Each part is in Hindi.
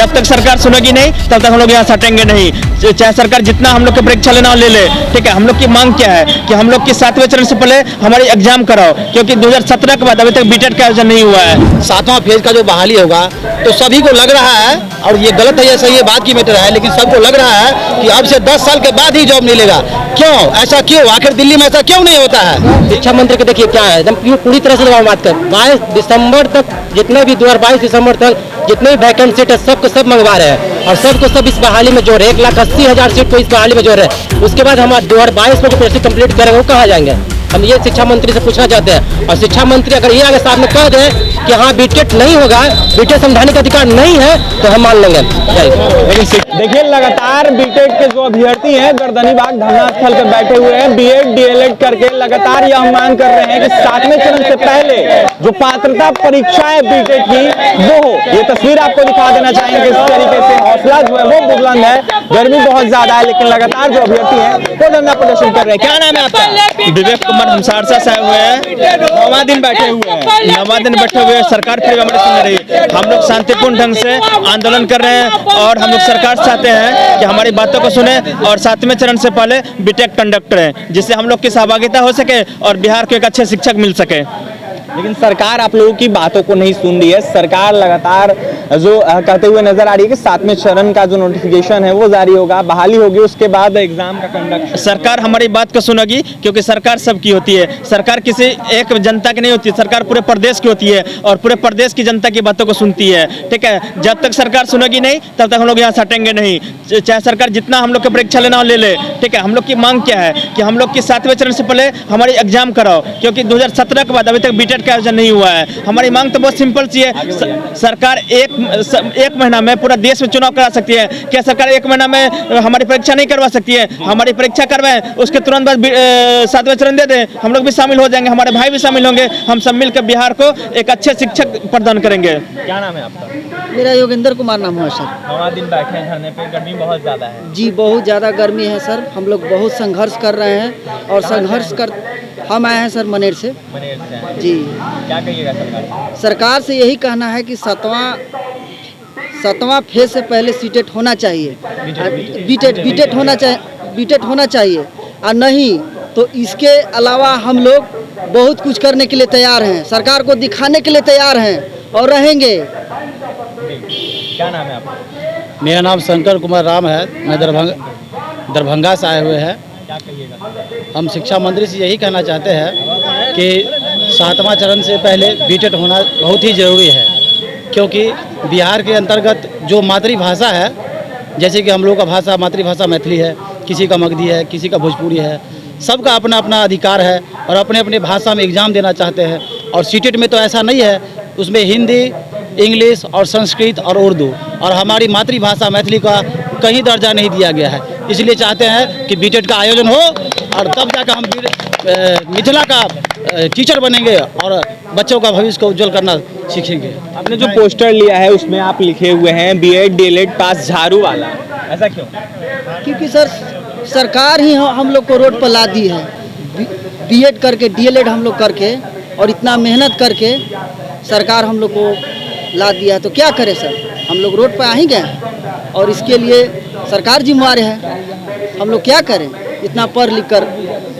जब तक सरकार सुनेगी नहीं तब तक हम लोग यहाँ सटेंगे नहीं, चाहे सरकार जितना हम लोग की परीक्षा लेना ले ले। ठीक है, हम लोग की मांग क्या है कि हम लोग की 7वें चरण से पहले हमारी एग्जाम कराओ, क्योंकि 2017 के बाद अभी तक बीटेट का आयोजन नहीं हुआ है। 7वां फेज का जो बहाली होगा तो सभी को लग रहा है, और ये गलत है या सही है बात की मैटर है, लेकिन सबको लग रहा है कि अब से 10 साल के बाद ही जॉब मिलेगा। क्यों ऐसा, क्यों आखिर दिल्ली में ऐसा क्यों नहीं होता है? शिक्षा मंत्री को देखिए क्या है, एकदम पूरी तरह से बात कर 22 दिसंबर तक जितने भी 2022 दिसंबर तक जितने भी वैकेंट सीट है सबको सब मंगवा रहे हैं और सबको सब इस बहाली में जोड़ रहे हैं। 1,80,000 सीट को इस बहाली में जोड़ रहे हैं। उसके बाद हम 2022 में जो प्रोसेस कंप्लीट करेंगे वो कहाँ जाएंगे? हम ये शिक्षा मंत्री से पूछना चाहते हैं। और शिक्षा मंत्री अगर ये आगे सामने कह दे कि हाँ बीटेट नहीं होगा, बीटेट संवैधानिक अधिकार नहीं है, तो हम मान लेंगे। देखिए लगातार बीटेट के जो अभ्यर्थी हैं गर्दनी बाग धरना स्थल पर बैठे हुए हैं, बीएड डीएलएड करके लगातार यह मांग कर रहे हैं कि 7वें चरण से पहले जो पात्रता परीक्षा है बीटेट की वो हो। ये तस्वीर आपको दिखा देना चाहेंगे इस तरीके से हौसला जो है वो बुलंद है। गर्मी बहुत ज्यादा है लेकिन लगातार जो अभ्यर्थी है वो धरना प्रदर्शन कर रहे हैं। क्या नाम है आपका? विवेक कुमार, हम सहरसा से आए हुए हैं। 9वां दिन बैठे हुए हैं, 9वां दिन बैठे हुए सरकार फिर हमारी सुन रही है। हम लोग शांतिपूर्ण ढंग से आंदोलन कर रहे हैं और हम लोग सरकार चाहते हैं कि हमारी बातों को सुने और 7वें चरण से पहले बीटेक कंडक्ट करें, जिससे हम लोग की सहभागिता हो सके और बिहार को एक अच्छे शिक्षक मिल सके। लेकिन सरकार आप लोगों की बातों को नहीं सुन रही है। सरकार लगातार जो कहते हुए नजर आ रही है कि 7वें चरण का जो नोटिफिकेशन है वो जारी होगा, बहाली होगी, उसके बाद एग्जाम का कंडक्ट। सरकार हमारी बात को सुनेगी क्योंकि सरकार सबकी होती है, सरकार किसी एक जनता की नहीं होती, सरकार पूरे प्रदेश की होती है और पूरे प्रदेश की जनता की बातों को सुनती है। ठीक है, जब तक सरकार सुनेगी नहीं तब तक हम लोग यहाँ सटेंगे नहीं, चाहे सरकार जितना हम लोग की परीक्षा लेना ले ले। ठीक है, हम लोग की मांग क्या है कि हम लोग की 7वें चरण से पहले हमारी एग्जाम कराओ, क्योंकि 2017 के बाद अभी तक बीटेट का आयोजन नहीं हुआ है। हमारी मांग तो बहुत सिंपल सी है, सरकार एक महीना में पूरा देश में चुनाव करा सकती है। क्या सरकार एक महीना में हमारी परीक्षा नहीं करवा सकती है? हमारी परीक्षा करवाएं, उसके तुरंत बाद 7वें चरण दे दें, हम लोग भी शामिल हो जाएंगे, हमारे भाई भी शामिल होंगे, हम सब मिलकर बिहार को एक अच्छे शिक्षक प्रदान करेंगे। क्या नाम है आपका? मेरा योगेंद्र कुमार नाम है सर। 9वां दिन बैठे हैं धरने पे, गर्मी बहुत ज्यादा है। जी बहुत ज़्यादा गर्मी है सर, हम लोग बहुत संघर्ष कर रहे हैं और संघर्ष कर हम आए हैं सर मनेर से। जी क्या कहिएगा सरकार से यही कहना है कि 7वां फेज से पहले सीटेट होना चाहिए, बीटेट होना चाहिए और नहीं तो इसके अलावा हम लोग बहुत कुछ करने के लिए तैयार हैं, सरकार को दिखाने के लिए तैयार हैं और रहेंगे। क्या नाम है आपका? मेरा नाम शंकर कुमार राम है, मैं दरभंगा से आए हुए हैं। क्या कहिएगा? हम शिक्षा मंत्री से यही कहना चाहते हैं कि 7वां चरण से पहले बीटेट होना बहुत ही ज़रूरी है, क्योंकि बिहार के अंतर्गत जो मातृभाषा है, जैसे कि हम लोग का भाषा मातृभाषा मैथिली है, किसी का मगधी है, किसी का भोजपुरी है, सबका अपना अपना अधिकार है और अपने अपने भाषा में एग्ज़ाम देना चाहते हैं। और सीटेट में तो ऐसा नहीं है, उसमें हिंदी, इंग्लिश और संस्कृत और उर्दू और हमारी मातृभाषा मैथिली का कहीं दर्जा नहीं दिया गया है। इसलिए चाहते हैं कि बीटेट का आयोजन हो और तब जाकर हम मिथिला का टीचर बनेंगे और बच्चों का भविष्य को उज्जवल करना सीखेंगे। आपने जो पोस्टर लिया है उसमें आप लिखे हुए हैं बीएड डीएलएड पास झाड़ू वाला, ऐसा क्यों? क्योंकि सर सरकार ही हम लोग को रोड पर ला दी है, बीएड करके डीएलएड हम लोग करके और इतना मेहनत करके सरकार हम लोग को ला दिया है, तो क्या करें सर, हम लोग रोड पर आ ही गए और इसके लिए सरकार जिम्मेवार है, हम लोग क्या करें इतना पढ़ लिख कर।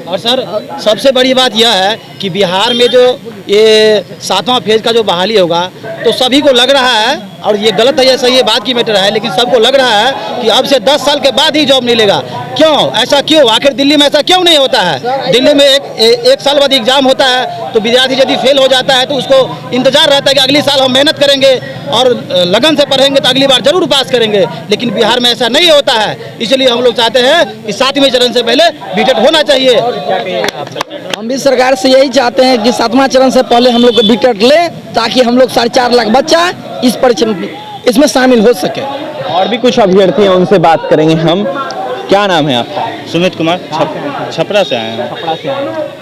और सर सबसे बड़ी बात यह है कि बिहार में जो ये 7वां फेज का जो बहाली होगा तो सभी को लग रहा है, और ये गलत है या सही है बात की मैटर है, लेकिन सबको लग रहा है कि अब से 10 साल के बाद ही जॉब मिलेगा। क्यों ऐसा, क्यों आखिर दिल्ली में ऐसा क्यों नहीं होता है? दिल्ली में एक साल बाद एग्जाम होता है तो विद्यार्थी यदि फेल हो जाता है तो उसको इंतजार रहता है कि अगली साल हम मेहनत करेंगे और लगन से पढ़ेंगे तो अगली बार जरूर पास करेंगे, लेकिन बिहार में ऐसा नहीं होता है। इसलिए हम लोग चाहते हैं कि 7वें चरण से पहले बीटेट होना चाहिए। हम भी सरकार से यही चाहते हैं कि 7वां चरण से पहले हम लोग को बीटेट ले, ताकि हम लोग 4.5 लाख बच्चा इसमें शामिल हो सके। और भी कुछ अभ्यर्थी हैं, उनसे बात करेंगे हम। क्या नाम है आपका? सुमित कुमार, छपरा से आए हैं।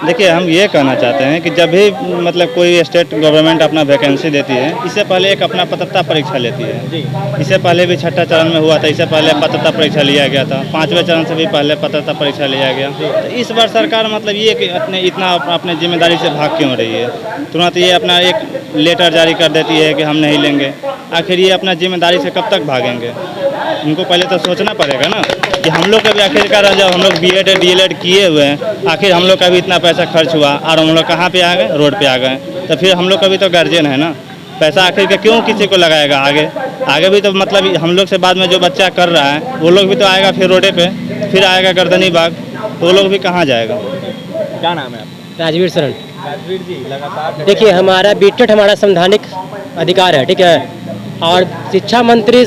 देखिए हम ये कहना चाहते हैं कि जब भी मतलब कोई स्टेट गवर्नमेंट अपना वैकेंसी देती है, इससे पहले एक अपना पात्रता परीक्षा लेती है। इससे पहले भी 6ठा चरण में हुआ था, इससे पहले पात्रता परीक्षा लिया गया था, 5वें चरण से भी पहले पात्रता परीक्षा लिया गया। तो इस बार सरकार मतलब ये कि इतना अपने जिम्मेदारी से भाग क्यों रही है? तुरंत ये अपना एक लेटर जारी कर देती है कि हम नहीं लेंगे। आखिर ये अपना जिम्मेदारी से कब तक भागेंगे। उनको पहले तो सोचना पड़ेगा ना कि हम लोग का भी आखिरकार जब हम लोग बीएड डीएलएड किए हुए हैं, आखिर हम लोग का भी इतना पैसा खर्च हुआ और हम लोग कहाँ पे आ गए, रोड पे आ गए। तो फिर हम लोग का भी तो गार्जियन है ना, पैसा आखिर के क्यों किसी को लगाएगा आगे भी तो मतलब हम लोग से बाद में जो बच्चा कर रहा है वो लोग भी तो आएगा फिर रोडे पे, फिर आएगा गर्दनी बाग, तो वो लोग भी कहाँ जाएगा। क्या नाम है आपका? राजवीर शरण। राजवीर जी, लगातार देखिए, हमारा बीटेड हमारा संवैधानिक अधिकार है, ठीक है, और शिक्षा मंत्री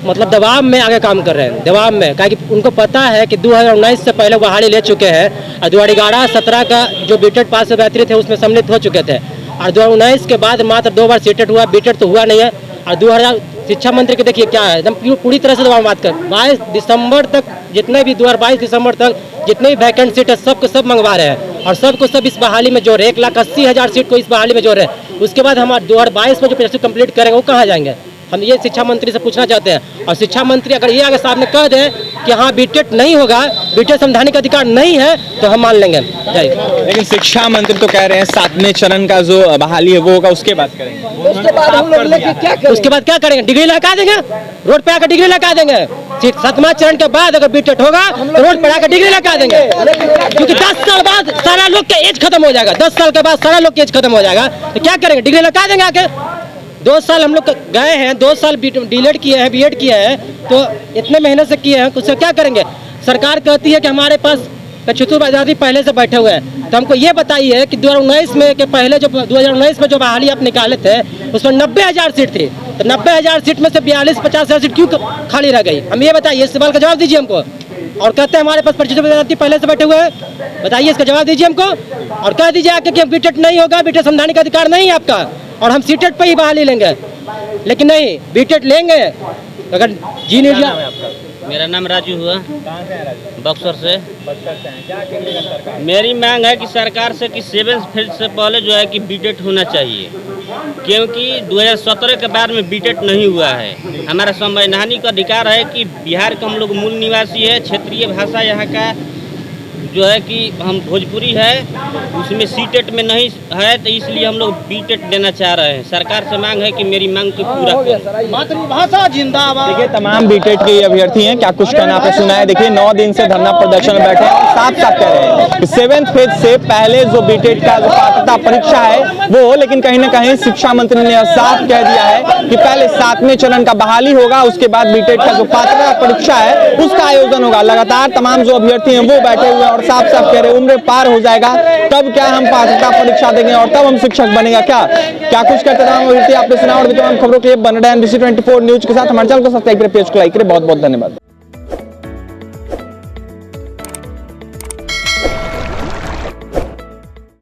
मतलब दबाव में आगे काम कर रहे हैं, दबाव में, क्योंकि उनको पता है कि 2019 से पहले बहाली ले चुके हैं और 2011-17 का जो बीटेड पास से बेहतरी थे उसमें सम्मिलित हो चुके थे, और 2019 के बाद मात्र 2 बार सीटेड हुआ, बीटेड तो हुआ नहीं है। और 2000 शिक्षा मंत्री के देखिए क्या है, एकदम पूरी तरह से दबाव बात कर 22 दिसंबर तक जितने भी 2022 दिसंबर तक जितने भी वैकेंट सीट है सबको सब मंगवा रहे हैं और सबको सब इस बहाली में जोड़ रहे हैं। 1,80,000 सीट को इस बहाली में जोड़ रहे हैं। उसके बाद हम 2022 में जो प्रोजेक्ट कंप्लीट करेंगे वो कहाँ जाएंगे, हम ये शिक्षा मंत्री से पूछना चाहते हैं। और शिक्षा मंत्री अगर ये आगे सामने कह दे कि हाँ बीटेड नहीं होगा, बीटेड संवैधानिक अधिकार नहीं है, तो हम मान लेंगे। लेकिन शिक्षा मंत्री तो कह रहे हैं 7वें चरण का जो बहाली है वो होगा उसके बाद करेंगे। उसके बाद हम लोग लेके क्या करें? उसके बाद क्या करेंगे? डिग्री लगा देंगे, रोड पे आकर डिग्री लगा देंगे। 7वां चरण के बाद अगर बीटेड होगा तो रोड पर आकर डिग्री लगा देंगे, क्योंकि 10 साल बाद सारा लोग का एज खत्म हो जाएगा। 10 साल के बाद सारा लोग का एज खत्म हो जाएगा, तो क्या करेंगे? डिग्री लगा देंगे आके। 2 साल हम लोग गए हैं, 2 साल डीलेड किए हैं, बीएड किए हैं, तो इतने मेहनत से किए हैं, उससे क्या करेंगे? सरकार कहती है कि हमारे पास कचुतुर आज़ादी पहले से बैठे हुए हैं, तो हमको ये बताइए कि 2019 में के पहले जो 2019 में जो बहाली आप निकाले थे उसमें 90,000 सीट थी, तो 90,000 सीट में से 42-50,000 सीट क्यों खाली रह गई? हम ये बताइए, इस सवाल का जवाब दीजिए हमको। और कहते हैं हमारे पास कचुतुर आज़ादी पहले से बैठे हुए हैं, बताइए इसका जवाब दीजिए हमको। और कह दीजिए आके कि बीटेड नहीं होगा, बीटेड संवैधानिक अधिकार नहीं है आपका और हम सीटेड पे ही बहाली लेंगे, लेकिन नहीं, बीटेड लेंगे अगर जी नहीं दिया। मेरा नाम राजू हुआ, कहाँ से हैं राजू? बक्सर से। बक्सर से हैं। क्या कहेंगे सरकार? मेरी मांग है कि सरकार से कि 7th फेज से पहले जो है कि बीटेड होना चाहिए, क्योंकि 2017 के बाद में बीटेड नहीं हुआ है। हमारा संवैधानिक अधिकार है कि बिहार का हम लोग मूल निवासी है, क्षेत्रीय भाषा यहाँ का जो है कि हम भोजपुरी है, उसमें सीटेट में नहीं है, तो इसलिए हम लोग बीटेड देना चाह रहे हैं। सरकार से मांग है कि मेरी मांग को पूरा करें। मातृभाषा जिंदाबाद। देखिए, तमाम बीटेड के अभ्यर्थी हैं, क्या कुछ कहना आपने सुना है। देखिए, 9 दिन से धरना प्रदर्शन में बैठे हैं और साफ साफ कह रहे हैं कि 7th फेज से पहले जो बीटेड का जो पात्रता परीक्षा है वो, लेकिन कहीं ना कहीं शिक्षा मंत्री ने साफ कह दिया है कि पहले 7वें चरण का बहाली होगा, उसके बाद बीटेड का जो पात्रता परीक्षा है उसका आयोजन होगा। लगातार तमाम जो अभ्यर्थी हैं वो बैठे हुए हैं और साफ साफ कह रहे हैं उम्र पार हो जाएगा तब क्या हम पात्रता परीक्षा देंगे और तब हम शिक्षक बनेगा। क्या कुछ कहते हैं आपने सुना। और भी तमाम खबरों के लिए बन रहे हैं NBC 24 न्यूज के साथ। हमारे चैनल को सब्सक्राइब करें, पेज को लाइक करें। बहुत बहुत धन्यवाद।